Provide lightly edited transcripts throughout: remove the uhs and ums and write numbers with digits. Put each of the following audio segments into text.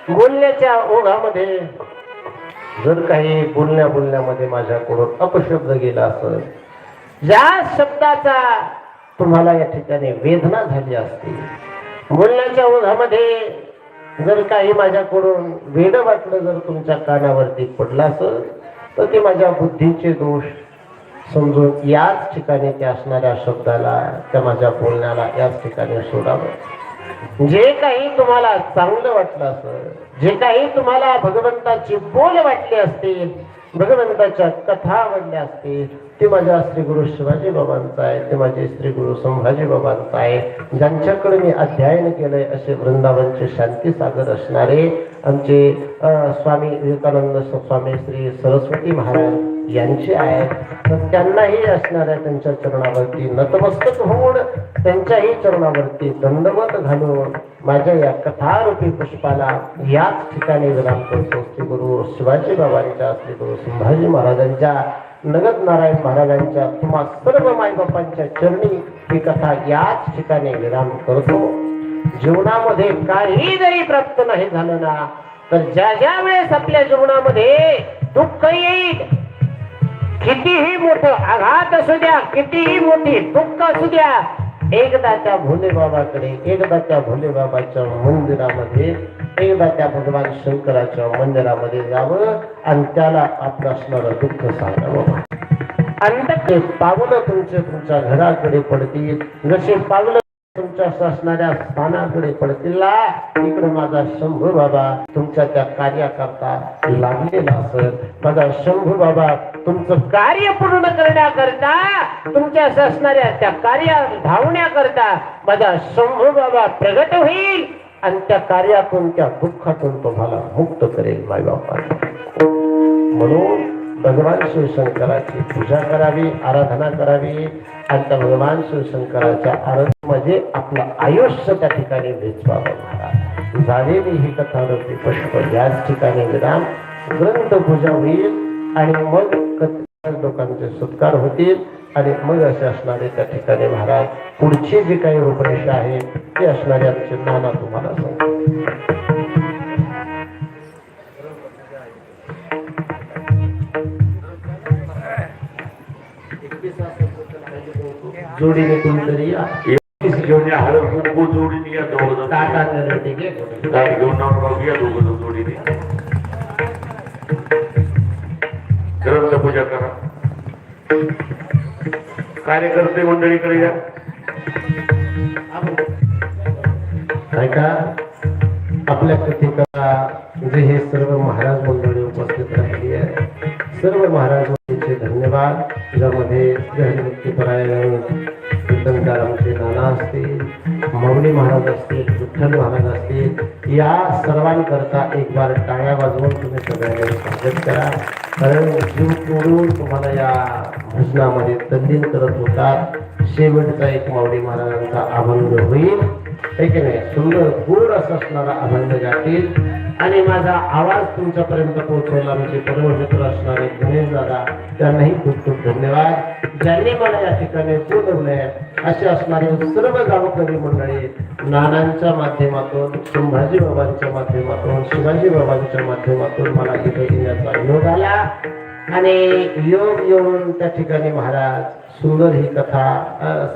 बोलण्याच्या ओघामध्ये जर काही बोलण्यामध्ये माझ्याकडून अपशब्द गेला असेल, ज्या शब्दाचा तुम्हाला या ठिकाणी वेदना झाली असते, बोलण्याच्या ओघामध्ये जर काही माझ्याकडून वेड वाटलं जर तुमच्या कानावरती पडलं असेल, तर ते माझ्या बुद्धीचे दोष समजून याच ठिकाणी त्या असणाऱ्या शब्दाला, त्या माझ्या बोलण्याला याच ठिकाणी सोडावं. जे काही तुम्हाला चांगलं वाटलं असेल, जे काही तुम्हाला भगवंताची बोल वाटले असतील, भगवंताच्या कथा आवडल्या असतील, ते माझ्या श्री गुरु शिवाजी बाबांचा आहे, ते माझे श्री गुरु संभाजी बाबांचा आहे. ज्यांच्याकडे मी अध्ययन केलंय असे वृंदावनचे शांती सागर असणारे आमचे स्वामी विवेकानंद स्वामी श्री सरस्वती महाराज यांचे आहेत. तर त्यांनाही असणाऱ्या त्यांच्या चरणावरती नतमस्तक होऊन, त्यांच्याही चरणावरती दंडवत घालून माझ्या या कथारूपी पुष्पाला याच ठिकाणी विराम करतो. श्री गुरु शिवाजी बाबांच्या, श्री गुरु संभाजी महाराजांच्या, नगद नारायण महाराजांच्या, तुम्हा सर्व मायबापांच्या चरणी ही कथा याच ठिकाणी विराम करतो. जीवनामध्ये काही जरी प्राप्त नाही झालं ना, तर ज्या ज्या वेळेस आपल्या जीवनामध्ये दुःख येईल, कितीही मोठं आघात असू द्या, कितीही मोठी दुःख असू द्या, एकदा त्या भोले बाबाकडे, एकदा त्या भोले बाबाच्या मंदिरामध्ये, एकदा त्या भगवान शंकराच्या मंदिरामध्ये जावं आणि त्याला आपलं असणारं दुःख सांगावं. आणि पावलं तुमच्या घराकडे पडतील, जसे पावलं तुमच्या असणाऱ्या स्थानाकडे पडतील, इकडे माझा शंभू बाबा तुमच्या त्या कार्याकरता लागलेला असेल. माझा शंभू बाबा तुमचं कार्य पूर्ण करण्याकरता, तुमच्या असणाऱ्या त्या कार्यात धावण्याकरता माझा शंभू बाबा प्रगट होईल आणि त्या कार्यातून, त्या दुःखातून तुम्हाला मुक्त करेल माय बाबा. म्हणून भगवान शिवशंकराची पूजा करावी, आराधना करावी आणि त्या भगवान शिवशंकराच्या आराधनेमध्ये आपलं आयुष्य त्या ठिकाणी वेचवावं. झालेली ही कथारूपी पुष्प याच ठिकाणी विराम, ग्रंथ पूजा होईल आणि मग लोकांचे सत्कार होतील आणि मग असे असणारे त्या ठिकाणी महाराज पुढची जी काही रूपरेषा आहे ते असणारे आमचे नाना तुम्हाला सांगतो. जोडीने कोणतरी घेऊन या, हळद कुंकू जोडीने या, दोघं घेऊन या, दोघं जोडीने ग्रंथ पूजा करा. कार्यकर्ते मंडळीकडे या. ऐका, आपल्या कथेला जे हे सर्व महाराज मंडळी उपस्थित राहिली आहे, सर्व महाराज मंडळीचे धन्यवाद. ज्यामध्ये हरिभक्तीपरायण कीर्तनकार आमचे नाना असतील, माऊली महाराज असतील, विठ्ठल महाराज असतील, या सर्वांकरता एक बार टाळ्या वाजवून तुम्ही सगळ्यांनी स्वागत करा. कारण जीव तोडून तुम्हाला या भजनामध्ये तल्लीन करत होतात. शेवटचा एक माऊली महाराजांचा अभंग होईल, हे की नाही, सुंदर गोड असं असणारा अभंग गातील आणि माझा आवाज तुमच्यापर्यंत पोहोचवला म्हणजे परम मित्र असणारे गणेश दादा, त्यांनाही खूप खूप धन्यवाद. ज्यांनी मला या ठिकाणी बोलवले असे असणारे सर्व गावकरी मंडळी, नानांच्या माध्यमातून, संभाजी बाबांच्या माध्यमातून, शिवाजी बाबांच्या माध्यमातून मला इथे येण्याचा योग आला आणि योग येऊन त्या ठिकाणी महाराज सुंदर ही कथा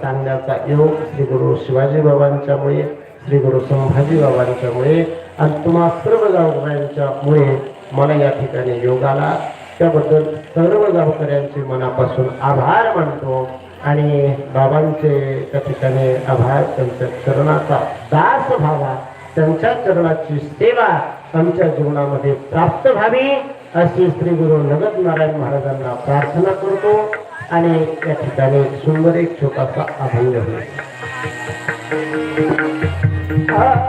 सांगण्याचा योग श्री गुरु शिवाजी बाबांच्यामुळे, श्री गुरु संभाजी बाबांच्यामुळे आणि तुम्हा सर्व गावकऱ्यांच्यामुळे मला या ठिकाणी योग आला. त्याबद्दल सर्व गावकऱ्यांचे मनापासून आभार मानतो आणि बाबांचे त्या ठिकाणी आभार, त्यांच्या चरणाचा दास व्हावा, त्यांच्या चरणाची सेवा आमच्या जीवनामध्ये प्राप्त व्हावी अशी श्री गुरु नगद नारायण महाराजांना प्रार्थना करतो आणि या ठिकाणी सुंदर एक छोटासा अभंग होईल. Oh